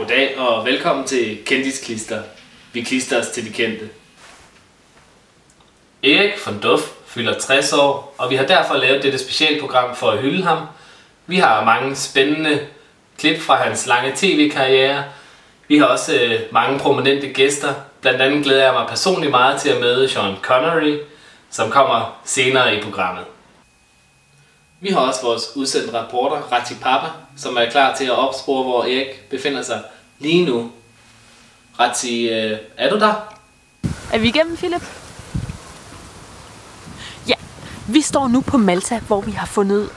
Goddag og velkommen til Kendisklister. Vi klister os til de kendte. Erik von Duff fylder 60 år, og vi har derfor lavet dette specialprogram for at hylde ham. Vi har mange spændende klip fra hans lange tv-karriere. Vi har også mange prominente gæster. Blandt andet glæder jeg mig personligt meget til at møde Sean Connery, som kommer senere i programmet. Vi har også vores udsendte reporter, Rati Papa, som er klar til at opspore, hvor Erik befinder sig lige nu. Rati, er du der? Er vi igennem, Philip? Ja, vi står nu på Malta, hvor vi har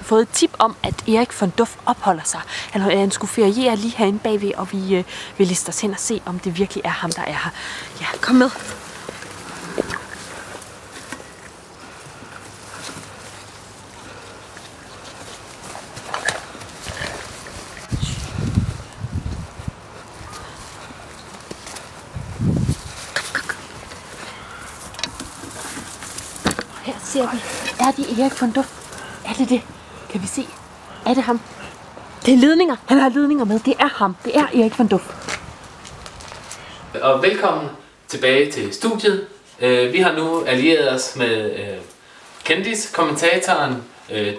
fået et tip om, at Erik von Duff opholder sig. Han skulle feriere lige herinde bagved, og vi vil liste os hen og se, om det virkelig er ham, der er her. Ja, kom med. Her ser vi. Er det Erik von Duff? Er det det? Kan vi se? Er det ham? Det er ledninger. Han har ledninger med. Det er ham. Det er Erik von Duff. Og velkommen tilbage til studiet. Vi har nu allieret os med kendis-kommentatoren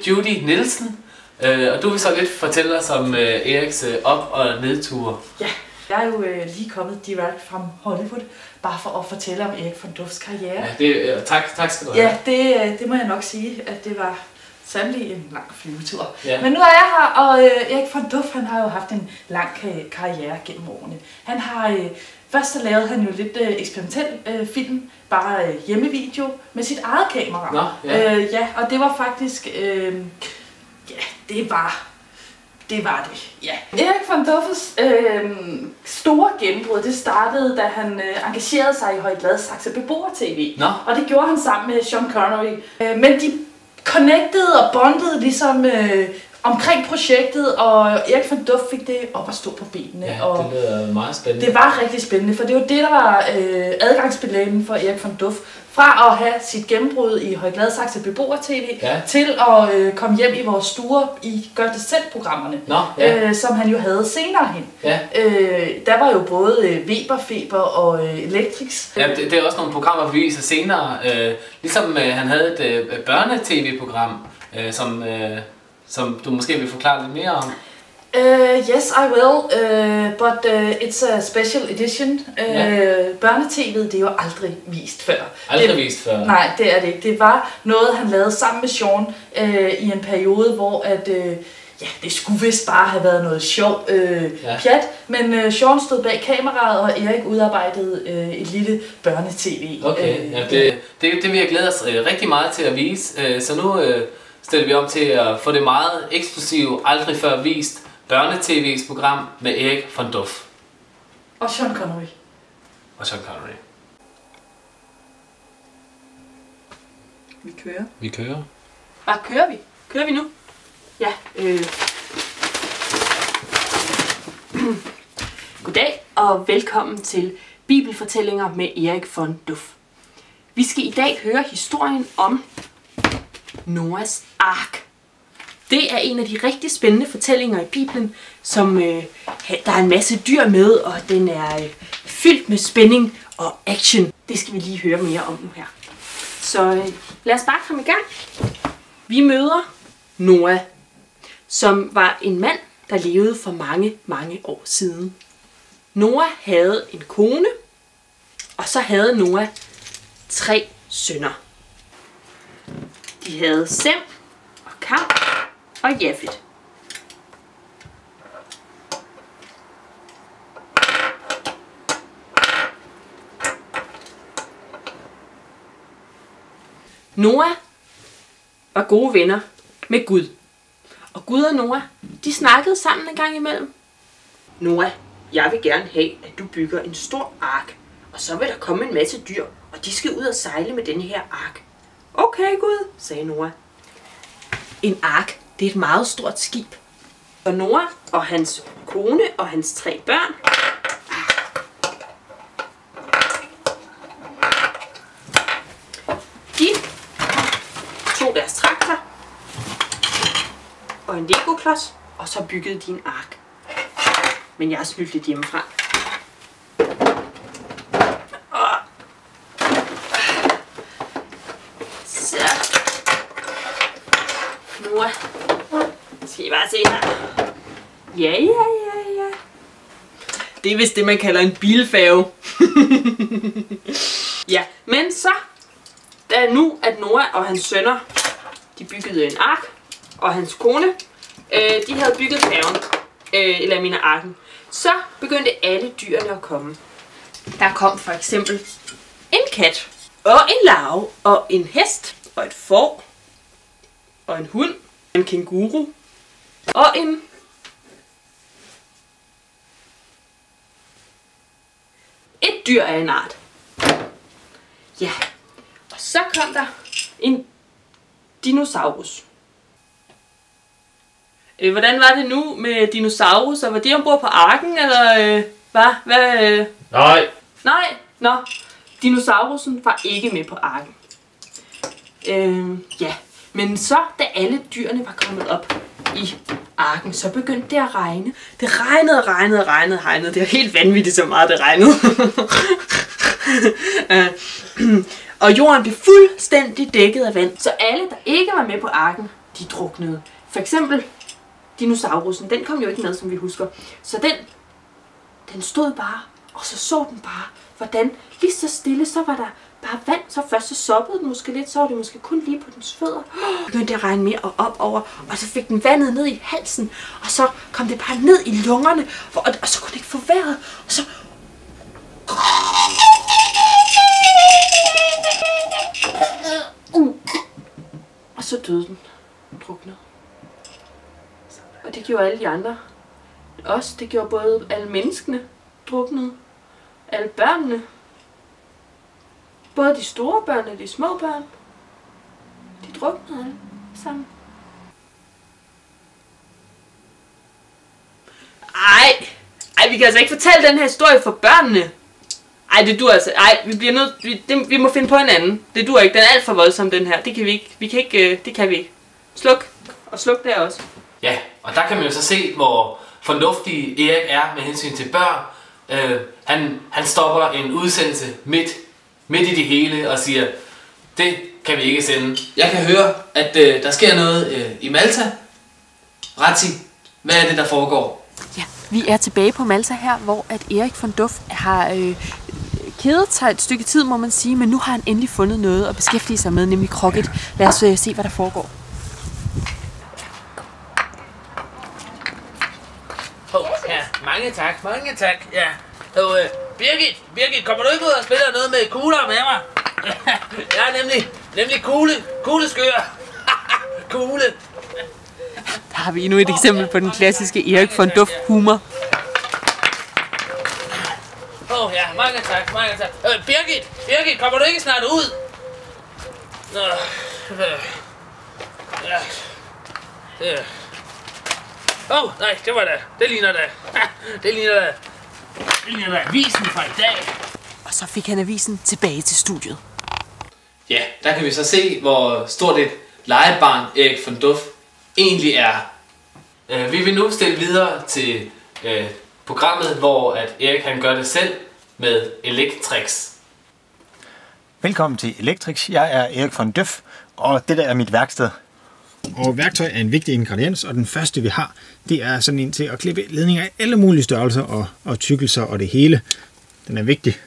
Judy Nielsen. Og du vil så lidt fortælle os om Eriks op- og nedture. Ja, jeg er jo lige kommet direkte fra Hollywood, bare for at fortælle om Erik von Duffs karriere. Ja, tak skal du have. Ja, det må jeg nok sige, at det var sandelig en lang flyvetur. Ja. Men nu er jeg her, og Erik von Duff, han har jo haft en lang karriere gennem årene. Han har først så lavede han jo lidt eksperimentel film, bare hjemmevideo med sit eget kamera. Nå, ja. Ja, og det var faktisk, det var det, ja. Erik von Duffs store gennembrud, det startede, da han engagerede sig i Høje Gladsaxe Beboer-TV. Nå. Og det gjorde han sammen med Sean Connery. Men de connectede og bondede ligesom omkring projektet, og Erik von Duff fik det op at stå på benene. Ja, og det lyder meget spændende. det var rigtig spændende, for det var det, der var adgangsbilletten for Erik von Duff. Fra at have sit gennembrud i Høje Gladsaxe Beboer-TV, Ja. til at komme hjem i vores stuer i Gør-det-selv-programmerne, Nå, ja. som han jo havde senere hen. Ja. Der var jo både Weber-feber og Electrics. Ja, det er også nogle programmer, vi viser senere. Ligesom han havde et børne-tv-program, som du måske vil forklare lidt mere om. Yes, I will, but it's a special edition. Børnetv'et, det er jo aldrig vist før. Aldrig vist før. Nej, det er det ikke. Det var noget, han lavede sammen med Sean i en periode, hvor at, det skulle vist bare have været noget sjov pjat. Men Sean stod bag kameraet, og Erik udarbejdede et lille børnetv. Okay, det vil jeg glæde os rigtig meget til at vise. Så nu stiller vi om til at få det meget eksklusive, aldrig før vist børnetv's program med Erik von Duff. Og Sean Connery. Vi kører. Vi kører. Hvad kører vi? Kører vi nu? Ja. Goddag og velkommen til Bibelfortællinger med Erik von Duff. Vi skal i dag høre historien om Noahs ark. Det er en af de rigtig spændende fortællinger i Bibelen, som der er en masse dyr med, og den er fyldt med spænding og action. Det skal vi lige høre mere om nu her. Så lad os bare komme i gang. Vi møder Noah, som var en mand, der levede for mange, mange år siden. Noah havde en kone, og så havde Noah 3 sønner. De havde Sem og Kam og Jafet. Noah var gode venner med Gud. Og Gud og Noah, de snakkede sammen en gang imellem. Noah, jeg vil gerne have, at du bygger en stor ark. Og så vil der komme en masse dyr, og de skal ud og sejle med denne her ark. Okay, Gud, sagde Noah. En ark, det er et meget stort skib. Og Noah og hans kone og hans 3 børn, de tog deres traktor og en legoklods, og så byggede de en ark. Men jeg har snydt lidt hjemmefra. Så. Nora. Skal I bare se her. Ja. Det er vist det, man kalder en bilfærge. Ja, men så, da nu at Noah og hans sønner, de byggede en ark, og hans kone, de havde bygget færgen, eller mine arken, så begyndte alle dyrene at komme. Der kom for eksempel en kat, og en larve, og en hest, og et får, og en hund, en kænguru, og et dyr af en art. Ja, og så kom der en dinosaurus. Hvordan var det nu med dinosaurus? Var de ombord på arken, eller hvad? Nej, nå. Dinosaurusen var ikke med på arken. Ja, men så, da alle dyrene var kommet op i arken, så begyndte det at regne. Det regnede. Det var helt vanvittigt, så meget det regnede. Og jorden blev fuldstændig dækket af vand. Så alle, der ikke var med på arken, de druknede. For eksempel dinosaurusen, den kom jo ikke med, som vi husker. Så den stod bare, og så den bare, hvordan lige så stille, så var der bare vand. Så først så soppede den måske lidt, så var det måske kun lige på dens fødder. Så begyndte det at regne mere og op over, og så fik den vandet ned i halsen, og så kom det bare ned i lungerne, og så kunne det ikke få vejret, og så... Og så døde den, druknede. Og det gjorde alle de andre også. Det gjorde både alle menneskene druknede, alle børnene. Både de store børn og de små børn. De druknede alle sammen. Ej, vi kan altså ikke fortælle den her historie for børnene. Ej, det dur altså. Ej, vi bliver nødt. Vi må finde på en anden. Det dur ikke. Den er alt for voldsom, den her. Det kan vi ikke. Det kan vi ikke. Sluk. Og sluk der også. Ja, og der kan man jo så se, hvor fornuftig Erik er med hensyn til børn. Han stopper en udsendelse midt i det hele og siger, det kan vi ikke sende. Jeg kan høre, at der sker noget i Malta. Rati, hvad er det, der foregår? Ja, vi er tilbage på Malta her, hvor at Erik von Duff har kedet sig et stykke tid, må man sige, men nu har han endelig fundet noget at beskæftige sig med, nemlig krokket. Lad os se, hvad der foregår. Ja, mange tak, ja. Så, Birgit, kommer du ikke ud og spiller noget med kugler med mig? Jeg er nemlig kugleskør. Kugle. Der har vi endnu et eksempel på den klassiske Erik von Duff humor. Ja, mange tak. Birgit, kommer du ikke snart ud? Nå, ja. Nej, det var da. Det ligner da avisen fra i dag. Og så fik han avisen tilbage til studiet. Ja, der kan vi så se, hvor stort et legebarn Erik von Duff egentlig er. Vi vil nu stille videre til programmet, hvor at Erik han gør det selv med Electrix. Velkommen til Electrix. Jeg er Erik von Duff, og det der er mit værksted. Og værktøj er en vigtig ingrediens, og den første vi har, det er sådan en til at klippe ledninger af alle mulige størrelser og tykkelser og det hele. Den er vigtig.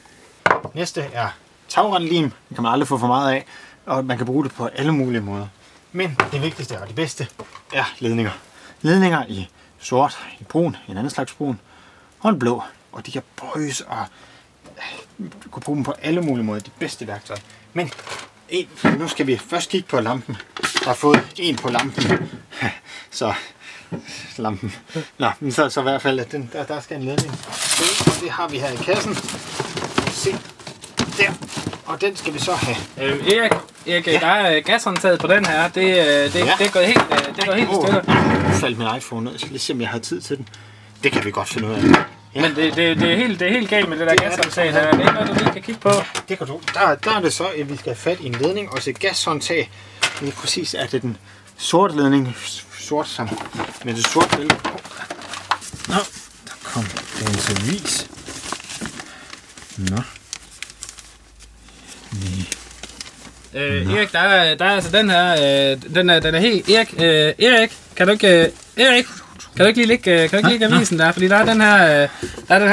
Næste er tagrendlim. Det kan man aldrig få for meget af, og man kan bruge det på alle mulige måder. Men det vigtigste og det bedste er ledninger. Ledninger i sort, i brun, en anden slags brun og en blå. Og de kan bøjes, og du kan bruge dem på alle mulige måder. Det bedste værktøj. Men nu skal vi først kigge på lampen. Jeg har fået en på lampen. Så lampen. Nå, men så i hvert fald, at der skal en ledning. Det har vi her i kassen. Se der. Og den skal vi så have. Erik, ja. Der er gashåndtaget på den her. Det er gået helt i stykker. Nu faldt min iPhone ned. Jeg skal lige se, om jeg har tid til den. Det kan vi godt finde ud af. Ja. Men det er helt galt med det der gashåndtag der. Det er noget, du lige kan kigge på. Det kan du. Der er det så, at vi skal have fat i en ledning. Og så gashåndtag. Lige præcis er det den sorte ledning. Sort sammen med det sorte bælte. Nå, der kom Det er en servis. Nå. Erik, der er altså den her, den er helt, Erik, kan du ikke lige lægge avisen der, fordi der er den her,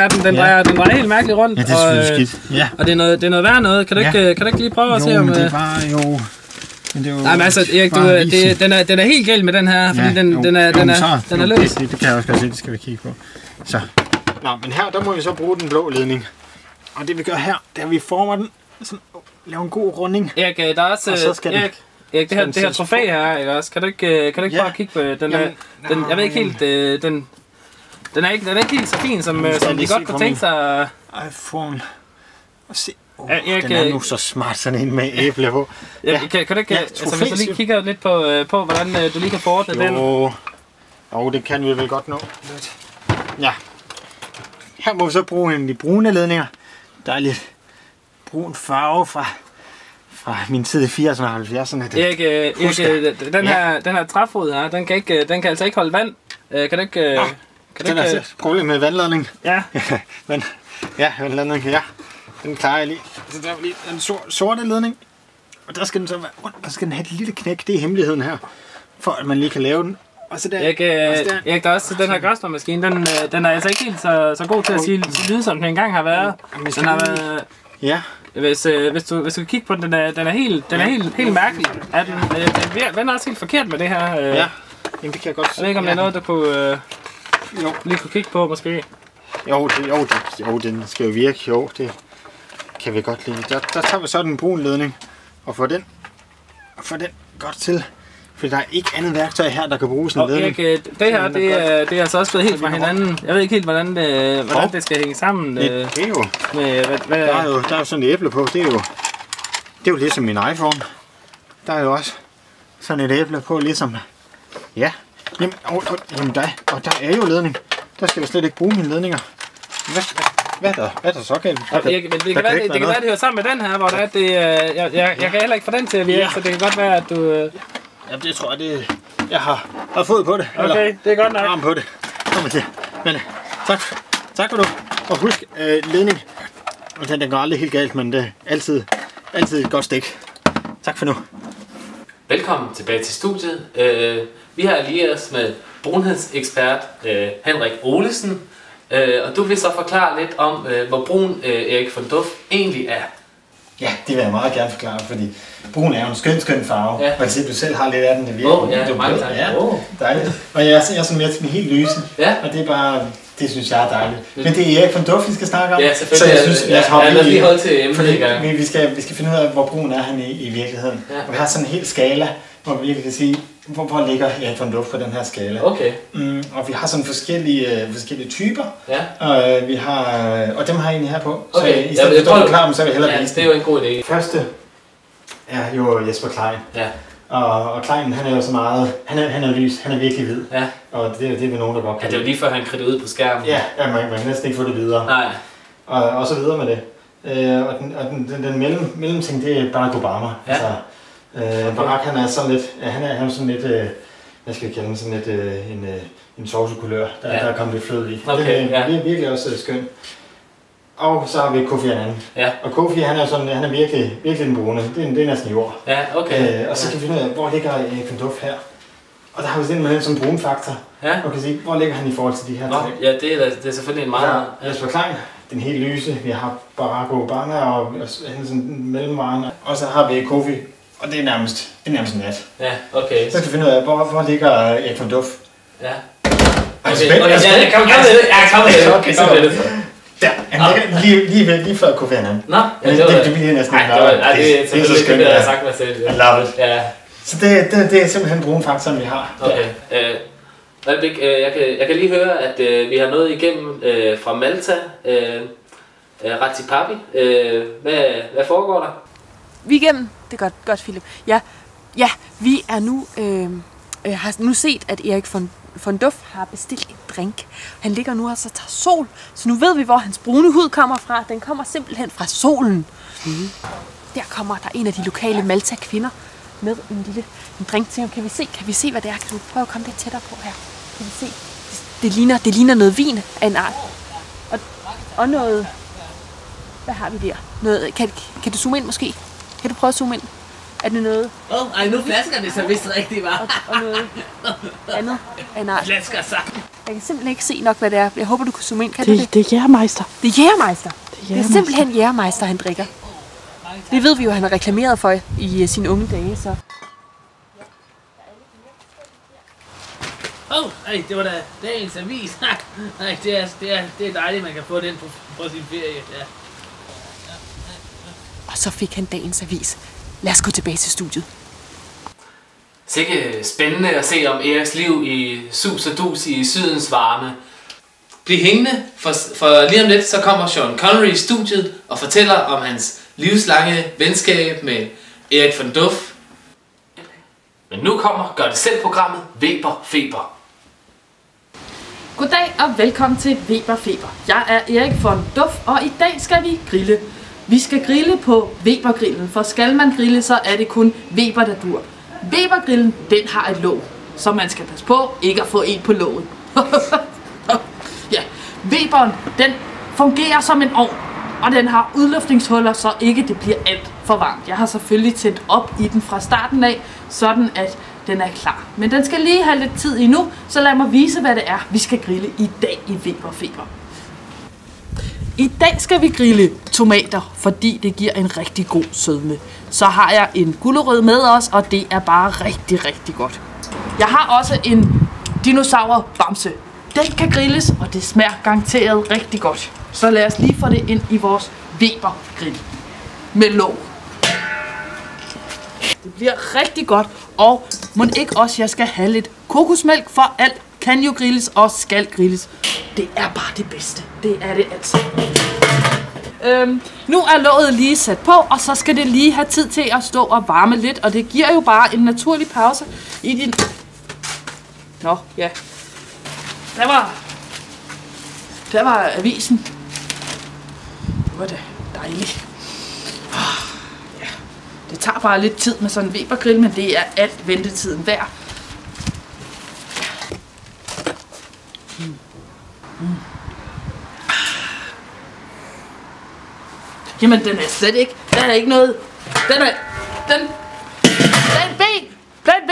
den drejer helt mærkeligt rundt, ja, det er selvfølgelig skidt. Ja. Og det er noget værd noget, kan du ikke lige prøve at se om... men det var jo... Nej, men altså, Erik, den er helt galt med den her, fordi den er løs. Det kan jeg også godt se, det skal vi kigge på. Så. Nå, men her, der må vi så bruge den blå ledning. Og det vi gør her, det er, at vi former den, sådan, laver en god runding. Erik, der er også... Erik, det her trofæ her, ikke også? Kan du ikke bare kigge på den? Jeg ved ikke helt, den er ikke helt så fin, som de godt kunne tænke sig. iPhone. Og se. Erik, den er nu så smart, sådan en med æble på. Ja. Kan du ikke, altså hvis du lige kigger lidt på hvordan du lige kan forordne den? Jo, det kan vi vel godt nå. Ja. Her må vi så bruge de brune ledninger. Der er lidt brun farve fra min tid i 80'erne og 70'erne. Erik, den her træfod her, den kan altså ikke holde vand. Kan du ikke... Den er problem med vandladning. Ja. Vandladning, ja. Den klarer jeg lige. Så der er lige en sorte ledning. Og der skal den så være rundt. Der skal den have et lille knæk. Det er hemmeligheden her. For at man lige kan lave den. Og så der. Erik, der er også den her græsstrømmaskine. Den er altså ikke helt så god til at sige lyde, som den engang har været. Den har været... Ja. Hvis du kigger på den, den er helt mærkelig. Den vender også helt forkert med det her. Ja. Jamen, det kan jeg godt se. Jeg ved ikke, om det er noget, du kunne lige kunne kigge på, måske. Jo, den skal jo virke. Jo, det kan vi godt lide. Der tager vi så den brune ledning og får den godt til. For der er ikke andet værktøj her, der kan bruges en ledning. Erik, det her, det er altså også blevet helt fra hinanden. Jeg ved ikke helt, hvordan det skal hænge sammen. Det er jo... Der er jo sådan et æble på. Det er jo ligesom min iPhone. Der er jo også sådan et æble på, ligesom... Ja. Jamen, der er jo ledning. Der skal jeg slet ikke bruge mine ledninger. Hvad er der så galt? Det kan være, det hører sammen med den her, hvor der er det... Jeg kan heller ikke få den til at virke, så det kan godt være, at du... Ja, det tror jeg, jeg har fået på det. Okay, det er godt nok. Arm på det. Kom til. Men tak for du. Og husk, ledning. Den går aldrig helt galt, men det er altid et godt stik. Tak for nu. Velkommen tilbage til studiet. Vi har allieret os med brunhedsekspert Henrik Olesen. Og du vil så forklare lidt om, hvor brun Erik von Duff egentlig er. Ja, det vil jeg meget gerne forklare, fordi brun er jo en skøn farve. Ja. Man kan se, at du selv har lidt af den. Ja, det er meget tak. Ja, dejligt. Og jeg er sådan mere til den helt lyse, og det er bare... Det synes jeg er dejligt. Men det er Erik von Duff, vi skal snakke om. Ja, selvfølgelig. Så jeg synes, lad os lige holde til emnet i gang. Vi skal finde ud af, hvor brun er han i virkeligheden. Ja. Og vi har sådan en hel skala, hvor vi virkelig kan sige, hvor ligger Erik von Duff på den her skala. Okay. Og vi har sådan forskellige typer. Ja. Og dem har jeg egentlig her på. Okay. Så i stedet for at forklare dem, så vil jeg hellere vise det er jo en god idé. Første er jo Jesper Klein. Ja. Og Klein, han er jo så meget, han er lys, han er virkelig hvid. Ja. Og det er vel nogen, der godt kan. Ja, det er jo lige før han kridter ud på skærmen. Ja, man kan næsten ikke få det videre. Nej. Og så videre med det. Og den mellemting, det er Barack Obama. Ja. Altså, Barack, han er sådan lidt, han er sådan lidt, hvad skal vi kalde den, sådan lidt en sovsekulør, der er kommet lidt fløde i. Okay, det er virkelig også skønt. Og så har vi Kofi Annan. Ja. Og Kofi, han er virkelig den brune. Det er næsten jord. Ja, okay. Og så kan vi finde ud af, hvor ligger Erik von Duff her. Og der har vi sådan med den som brun faktor. Ja. Og kan sige, hvor ligger han i forhold til de her ting. Ja, det er selvfølgelig en meget... Ja, Jesper Klein, den helt lyse. Vi har Barack Obama og han sådan mellemvaren. Og så har vi Kofi, og det er nærmest nat. Ja, okay. Så kan vi finde ud af, hvor ligger Erik von Duff. Ja. Okay, kom med det. Der, han ligger lige før Kofi Annan. Nå, det bliver næsten ikke noget. Det er så skønt, at jeg har sagt mig selv. I love it. Ja. Så det er simpelthen brune faktoren, vi har. Okay. Jeg kan lige høre, at vi har noget igennem fra Malta. Ratipapi. Hvad foregår der? Vi er igennem. Det er godt Philip. Ja, vi er nu har nu set, at Erik von Duff har bestilt en drink. Han ligger nu og så tager sol, så nu ved vi, hvor hans brune hud kommer fra. Den kommer simpelthen fra solen. Der kommer der en af de lokale Malta-kvinder med en drink til ham. Kan vi se, hvad det er? Kan du prøve at komme lidt tættere på her? Kan vi se? Det ligner noget vin af en art. Og noget... Hvad har vi der? Noget... Kan du zoome ind måske? Kan du prøve at zoome ind? Er det noget... Nu flasker det så vist rigtigt, var. Og noget andet af en art. Flasker sig. Jeg kan simpelthen ikke se nok, hvad det er. Jeg håber, du kan zoome ind. Kan du det? Det er Jægermeister. Det er Jægermeister. Det er simpelthen Jægermeister, han drikker. Det ved vi jo, han har reklameret for i sine unge dage, så... Det var da dagens avis. Det er dejligt, man kan få den på sin ferie. Ja. Og så fik han dagens avis. Lad os gå tilbage til studiet. Sikke spændende at se om Eriks liv i sus og dus i sydens varme. Bliv hængende, for lige om lidt så kommer Sean Connery i studiet og fortæller om hans livslange venskab med Erik von Duff. Men nu kommer Gør det selv programmet Weber Feber. Goddag og velkommen til Weber Feber. Jeg er Erik von Duff, og i dag skal vi grille. Vi skal grille på Weber-grillen, for skal man grille, så er det kun Weber, der dur. Weber-grillen, den har et låg, så man skal passe på ikke at få en på låget. Ja, Weberen, den fungerer som en ovn, og den har udluftningshuller, så ikke det bliver alt for varmt. Jeg har selvfølgelig tændt op i den fra starten af, sådan at den er klar. Men den skal lige have lidt tid endnu, så lad mig vise, hvad det er, vi skal grille i dag i Weber Feber. I dag skal vi grille tomater, fordi det giver en rigtig god sødme. Så har jeg en gulerod med os, og det er bare rigtig, rigtig godt. Jeg har også en dinosaur-bamse. Den kan grilles, og det smager garanteret rigtig godt. Så lad os lige få det ind i vores Weber-grill med låg. Det bliver rigtig godt, og må ikke også, jeg skal have lidt kokosmælk, for alt kan jo grilles og skal grilles. Det er bare det bedste. Det er det altså. Nu er låget lige sat på, og så skal det lige have tid til at stå og varme lidt, og det giver jo bare en naturlig pause i din... Nå, ja. Der var avisen. Det var da dejligt. Ja. Det tager bare lidt tid med sådan en Weber-grill, men det er alt ventetiden værd. Jamen, den er slet ikke. Der er ikke noget. Den er Plan B!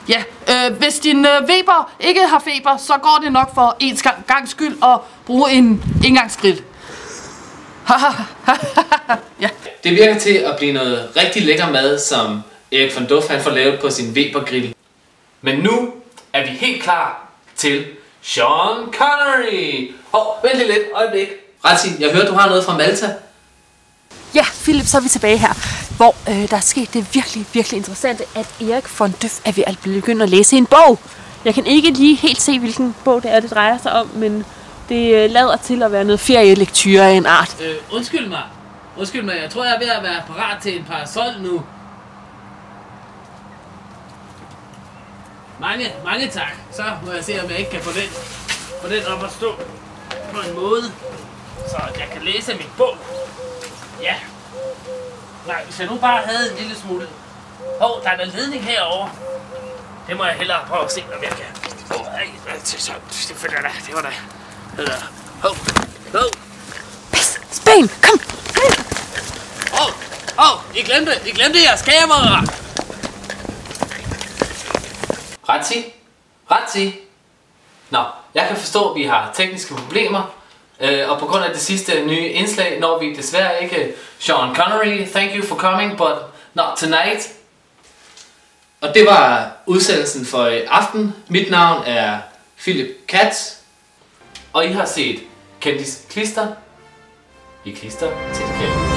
Ja, hvis din Weber ikke har feber, så går det nok for en gangs skyld at bruge en engangsgrill. Ja. Det virker til at blive noget rigtig lækker mad, som Erik von Duff han får lavet på sin Weber-grill. Men nu er vi helt klar til Sean Connery. Vent lidt, øjeblik. Ratzi, jeg hørte, du har noget fra Malta. Ja, Philip, så er vi tilbage her, hvor der er sket det virkelig, virkelig interessante, at Erik von Duff er ved at begynde at læse en bog. Jeg kan ikke lige helt se, hvilken bog det er, det drejer sig om, men det lader til at være noget ferielektyre af en art. Undskyld mig, jeg tror, jeg er ved at være parat til en parasol nu. Mange tak. Så må jeg se, om jeg ikke kan få den op at stå på en måde, så jeg kan læse min bog. Ja. Nej, hvis jeg nu bare havde en lille smule... der er en ledning herovre. Det må jeg hellere prøve at se, om jeg kan... Det var da... Spain, kom! I glemte jeres kamera! Ratzi. Nå, jeg kan forstå, at vi har tekniske problemer. Og på grund af det sidste nye indslag når vi desværre ikke Sean Connery, thank you for coming, but not tonight. Og det var udsendelsen for i aften. Mit navn er Philip Katz, og I har set Kendis Klister. I klister til det.